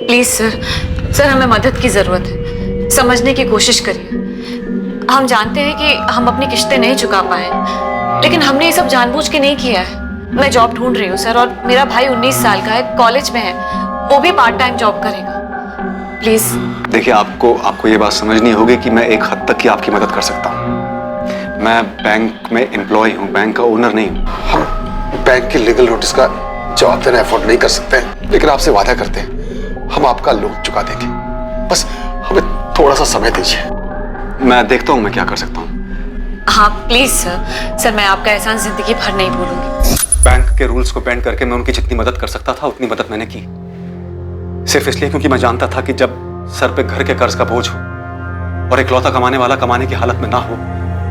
प्लीज सर हमें मदद की जरूरत है। समझने की कोशिश करिए। हम जानते हैं कि हम अपनी किस्तें नहीं चुका पाए, लेकिन हमने ये सब जानबूझ के नहीं किया है। मैं जॉब ढूंढ रही हूँ सर, और मेरा भाई 19 साल का है, कॉलेज में है। वो भी पार्ट टाइम जॉब करेगा। प्लीज देखिए, आपको ये बात समझनी होगी कि मैं एक हद तक की आपकी मदद कर सकता हूँ। मैं बैंक में एम्प्लॉय हूँ, बैंक का ओनर नहीं हूँ। हम बैंक की लीगल नोटिस का जवाब देना अफोर्ड नहीं कर सकते, लेकिन आपसे वादा करते हैं हम आपका लोन चुका देंगे। बस हमें थोड़ा सा समय दीजिए। मैं देखता हूँ मैं क्या कर सकता हूँ। हाँ प्लीज सर मैं आपका एहसान जिंदगी भर नहीं भूलूंगी। बैंक के रूल्स को बेंड करके मैं उनकी जितनी मदद कर सकता था उतनी मदद मैंने की, सिर्फ इसलिए क्योंकि मैं जानता था कि जब सर पे घर के कर्ज का बोझ हो और इकलौता कमाने वाला कमाने की हालत में ना हो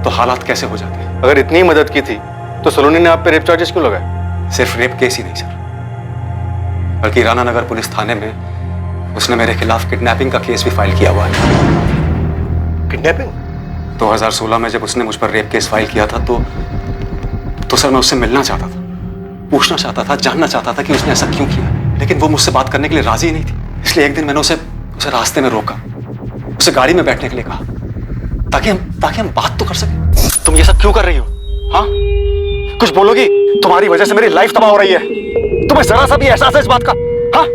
तो हालात कैसे हो जाते हैं। अगर इतनी मदद की थी तो सलोनी ने आप पे रेप चार्जेस क्यों लगाए? सिर्फ रेप केस ही नहीं सर, बल्कि राणा नगर पुलिस थाने में उसने मेरे खिलाफ किडनैपिंग का केस भी फाइल किया हुआ है। किडनैपिंग? 2016 में जब उसने मुझ पर रेप केस फाइल किया था तो सर मैं उससे मिलना चाहता था, पूछना चाहता था, जानना चाहता था कि उसने ऐसा क्यों किया, लेकिन वो मुझसे बात करने के लिए राजी ही नहीं थी। इसलिए एक दिन मैंने उसे रास्ते में रोका, उसे गाड़ी में बैठने के लिए कहा ताकि हम बात तो कर सकें। तुम ये सब क्यों कर रही हो? हाँ, कुछ बोलोगी? तुम्हारी वजह से मेरी लाइफ तबाह हो रही है। तुम्हें जरा सा भी एहसास है इस बात का? हाँ,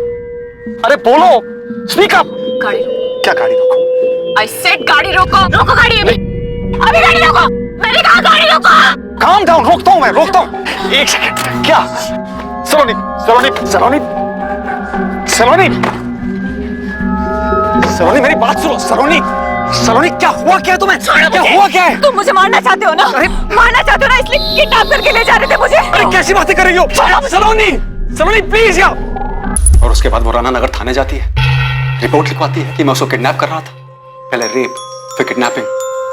अरे बोलो, स्पीक अप। गाड़ी रोको। क्या गाड़ी रोको? आई सेड गाड़ी रोको। रोको गाड़ी अभी। अभी गाड़ी रोको। मैंने कहा गाड़ी रोको। काम डाउन, रोकता हूं मैं, रोकता हूं। एक सेकंड। क्या? सलोनी, सलोनी, सलोनी, सलोनी, सलोनी, मेरी बात सुनो। सलोनी, सलोनी, क्या हुआ? क्या तुम्हें? क्या हुआ? क्या है? तुम मुझे मारना चाहते हो ना? मारना चाहते हो ना, इसलिए किडनैप करके ले जा रहे थे मुझे। अरे कैसी बातें कर रही हो? सलोनी, सलोनी प्लीज यार। और उसके बाद वो राना नगर थाने जाती है, रिपोर्ट लिखवाती है कि मैं उसको किडनैप कर रहा था। पहले रेप, फिर किडनैपिंग।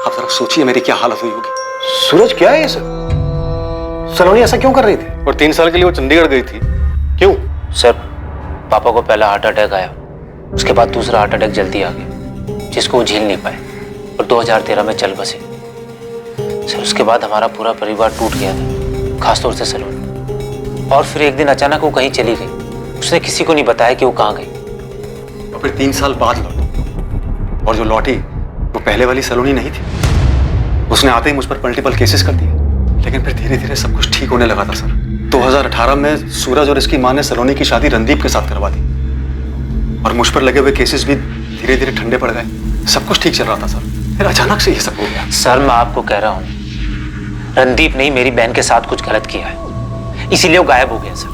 आप जरा सोचिए मेरी क्या हालत हुई होगी। सूरज, क्या है ये सब? सलोनी ऐसा क्यों कर रही थी? और 3 साल के लिए वो चंडीगढ़ गई थी, क्यों? सर, पापा को पहला हार्ट अटैक आया, उसके बाद दूसरा हार्ट अटैक जल्दी आ गया, जिसको वो झेल नहीं पाए और 2013 में चल बसे। सर, उसके बाद हमारा पूरा परिवार टूट गया था, खासतौर से सलोनी। और फिर एक दिन अचानक वो कहीं चली गई। उसने किसी को नहीं बताया कि वो कहाँ गई। और फिर 3 साल बाद लौटी, और जो लौटी वो पहले वाली सलोनी नहीं थी। उसने आते ही मुझ पर मल्टीपल केसेस कर दिए, लेकिन फिर धीरे धीरे सब कुछ ठीक होने लगा था सर। 2018 में सूरज और इसकी मां ने सलोनी की शादी रणदीप के साथ करवा दी, और मुझ पर लगे हुए केसेस भी धीरे धीरे ठंडे पड़ गए। सब कुछ ठीक चल रहा था सर, फिर अचानक से ये सब हो गया। सर, मैं आपको कह रहा हूँ, रणदीप ने मेरी बहन के साथ कुछ गलत किया है, इसीलिए वो गायब हो गया। सर,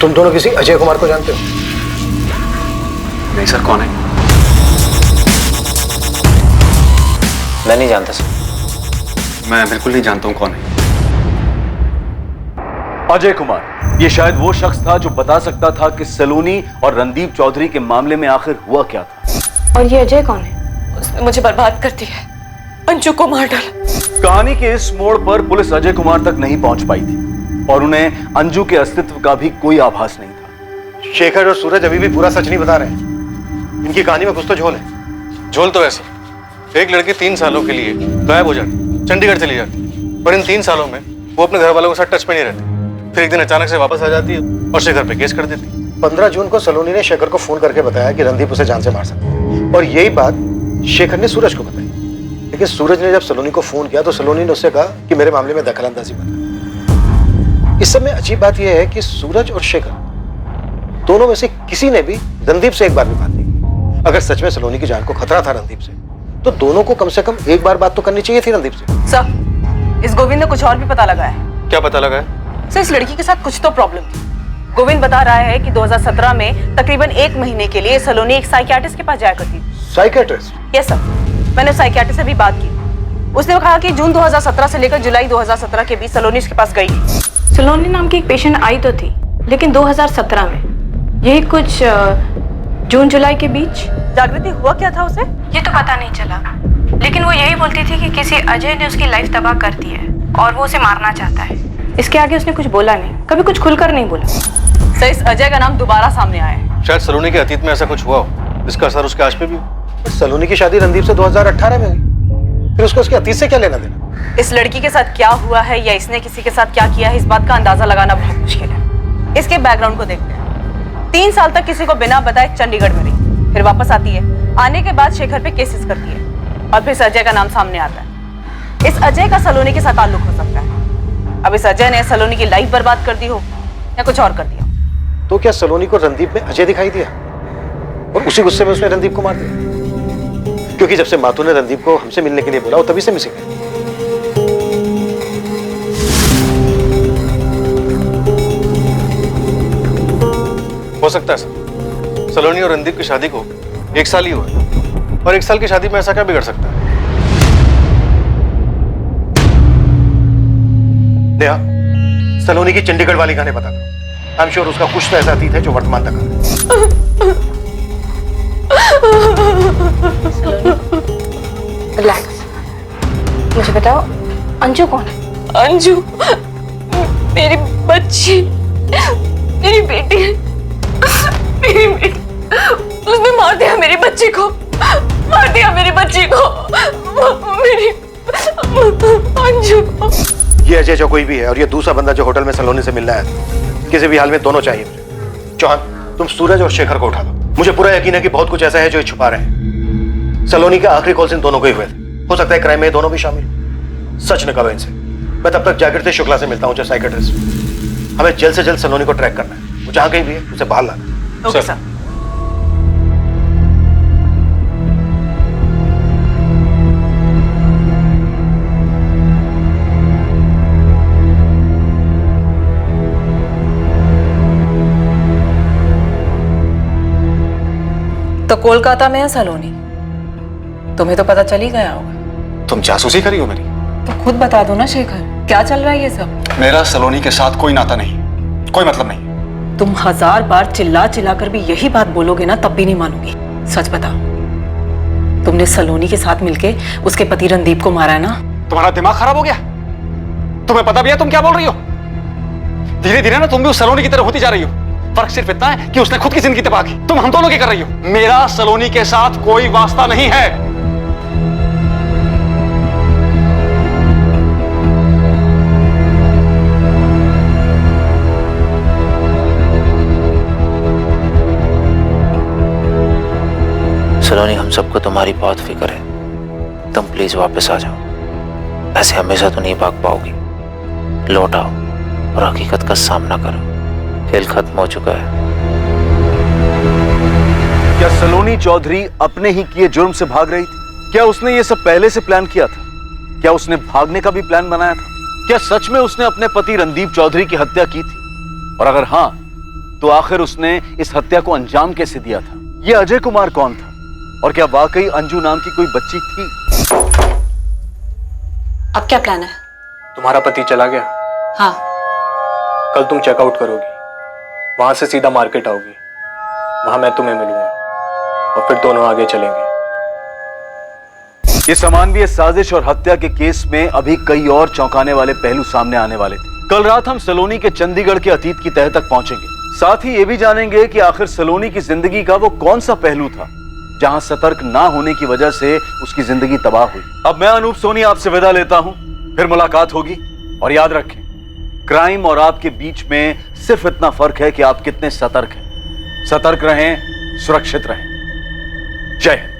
तुम दोनों किसी अजय कुमार को जानते हो? नहीं सर, कौन है? मैं नहीं जानता सर। मैं बिल्कुल नहीं जानता हूँ कौन है। अजय कुमार, ये शायद वो शख्स था जो बता सकता था कि सलोनी और रणदीप चौधरी के मामले में आखिर हुआ क्या था। और ये अजय कौन है? उसने मुझे बर्बाद कर दिया, अंजू को मार डाला। कहानी के इस मोड़ पर पुलिस अजय कुमार तक नहीं पहुंच पाई थी, और उन्हें अंजू के अस्तित्व का भी कोई आभास नहीं था। शेखर और सूरज अभी भी पूरा सच नहीं बता रहे हैं। इनकी कहानी में कुछ तो झोल है। झोल तो ऐसा, एक लड़की 3 सालों के लिए गायब हो जाती, चंडीगढ़ चली जाती, पर इन 3 सालों में वो अपने घर वालों के साथ टच में नहीं रहती। फिर एक दिन अचानक से वापस आ जाती है और शेखर पे केस कर देती। 15 जून को सलोनी ने शेखर को फोन करके बताया कि रणदीप उसे जान से मार सकता है, और यही बात शेखर ने सूरज को बताई। लेकिन सूरज ने जब सलोनी को फोन किया तो सलोनी ने उससे कहा कि मेरे मामले में दखलंदाजी बता। इस सब में अजीब बात यह है कि सूरज और शेखर दोनों में से किसी ने भी रणदीप से एक बार भी बात नहीं की। अगर सच में सलोनी की जान को खतरा था रणदीप से, तो दोनों को कम से कम एक बार बात तो करनी चाहिए थी रणदीप से। सर, इस गोविंद ने कुछ और भी पता लगाया है। क्या पता लगा है? सर, इस लड़की के साथ कुछ तो प्रॉब्लम थी। गोविंद बता रहा है कि 2017 में तकरीबन 1 महीने के लिए सलोनी एक साइकियाट्रिस्ट के पास जाया करती थी। साइकियाट्रिस्ट? यस सर, मैंने साइकियाट्रिस्ट से भी बात की। उसने कहा कि जून 2017 से लेकर जुलाई 2017 के बीच सलोनी उसके पास गई थी। सलोनी नाम की एक पेशेंट आई तो थी, लेकिन 2017 में, यही कुछ जून जुलाई के बीच। जागृति, हुआ क्या था उसे? ये तो पता नहीं चला, लेकिन वो यही बोलती थी कि किसी अजय ने उसकी लाइफ तबाह कर दी है और वो उसे मारना चाहता है। इसके आगे उसने कुछ बोला नहीं, कभी कुछ खुलकर नहीं बोला। सर, इस अजय का नाम दोबारा सामने आया है। शायद सलोनी के अतीत में ऐसा कुछ हुआ हो जिसका असर उसके आज पे भी हो। सलोनी की शादी रणदीप से 2018 में हुई, फिर उसको उसके अतीत से क्या लेना देना? इस लड़की के साथ क्या हुआ है या इसने किसी के साथ क्या किया है, इस बात का अंदाजा लगाना बहुत मुश्किल है। इसके बैकग्राउंड को देखते हैं। 3 साल तक किसी को बिना बताए चंडीगढ़ में रही, फिर वापस आती है। आने के बाद शेखर पे केसेस करती है, और फिर इस अजय का नाम सामने आता है। इस अजय का सलोनी के साथ ताल्लुक हो सकता है। अब इस अजय ने सलोनी की लाइफ बर्बाद कर दी हो या कुछ और कर दिया। तो क्या सलोनी को रणदीप में अजय दिखाई दिया और उसी गुस्से में उसने रणदीप को मार दिया? क्योंकि जब से मातू ने रणदीप को हमसे मिलने के लिए बोला, वो तभी से मिसिंग है। हो सकता है सर, सलोनी और रणदीप की शादी को 1 साल ही हुआ है, और 1 साल की शादी में ऐसा क्या बिगड़ सकता है? नेहा, सलोनी की चंडीगढ़ वाली कहानी बता दो। आई एम श्योर उसका कुछ तो ऐसा अतीत है जो वर्तमान तक आ रहा है। रिलैक्स, मुझे बताओ, अंजू कौन है? अंजू मेरी बच्ची, मेरी बेटी, मेरी बेटी। उसने मार दिया मेरी बच्ची को, मार दिया मेरी बच्ची को, मेरी अंजू को। ये अजय जो कोई भी है, और ये दूसरा बंदा जो होटल में सलोनी से मिलना है, किसी भी हाल में दोनों चाहिए मुझे। चौहान, तुम सूरज और शेखर को उठा दो। मुझे पूरा यकीन है कि बहुत कुछ ऐसा है जो ये छुपा रहे हैं। सलोनी के आखिरी कॉल्स इन दोनों को ही हुए थे। हो सकता है क्राइम में दोनों भी शामिल। सच न करो इनसे। मैं तब तक जागृति शुक्ला से मिलता हूँ, जो साइकेट्रिस्ट। हमें जल्द से जल्द सलोनी को ट्रैक करना है। वो जहां कहीं भी है उसे बाहर लाना। Okay sir. तो कोलकाता में है सलोनी, तुम्हें तो पता चल ही गया होगा। तुम जासूसी करी हो मेरी? तो खुद बता दो ना शेखर, क्या चल रहा है ये सब? मेरा सलोनी के साथ कोई नाता नहीं, कोई मतलब नहीं। तुम 1000 बार चिल्ला चिल्ला कर भी यही बात बोलोगे ना, तब भी नहीं मानूंगी। सच बताओ, तुमने सलोनी के साथ मिलके उसके पति रणदीप को मारा है ना? तुम्हारा दिमाग खराब हो गया? तुम्हें पता भी है तुम क्या बोल रही हो? धीरे धीरे ना तुम भी उस सलोनी की तरह होती जा रही हो। फर्क सिर्फ इतना है कि उसने खुद की जिंदगी तबाह की, तुम हम दोनों की कर रही हो। मेरा सलोनी के साथ कोई वास्ता नहीं है। सलोनी, हम सबको तुम्हारी बहुत फिक्र है। तुम प्लीज वापस आ जाओ। ऐसे हमेशा तो नहीं भाग पाओगी। लौट आओ और हकीकत का सामना करो। खेल खत्म हो चुका है। क्या सलोनी चौधरी अपने ही किए जुर्म से भाग रही थी? क्या उसने ये सब पहले से प्लान किया था? क्या उसने भागने का भी प्लान बनाया था? क्या सच में उसने अपने पति रणदीप चौधरी की हत्या की थी? और अगर हां, तो आखिर उसने इस हत्या को अंजाम कैसे दिया था? यह अजय कुमार कौन था? और क्या वाकई अंजू नाम की कोई बच्ची थी? अब क्या प्लान है? तुम्हारा पति चला गया, हाँ। कल तुम चेकआउट करोगी, वहां से सीधा मार्केट आओगी, वहां मैं तुम्हें मिलूंगा और फिर दोनों आगे चलेंगे। ये समानवीय साजिश और हत्या के केस में अभी कई और चौंकाने वाले पहलू सामने आने वाले थे। कल रात हम सलोनी के चंडीगढ़ के अतीत की तह तक पहुंचेंगे। साथ ही ये भी जानेंगे कि आखिर सलोनी की जिंदगी का वो कौन सा पहलू था जहां सतर्क ना होने की वजह से उसकी जिंदगी तबाह हुई। अब मैं अनूप सोनी आपसे विदा लेता हूं, फिर मुलाकात होगी। और याद रखें, क्राइम और आपके बीच में सिर्फ इतना फर्क है कि आप कितने सतर्क हैं। सतर्क रहें, सुरक्षित रहें। जय हिंद।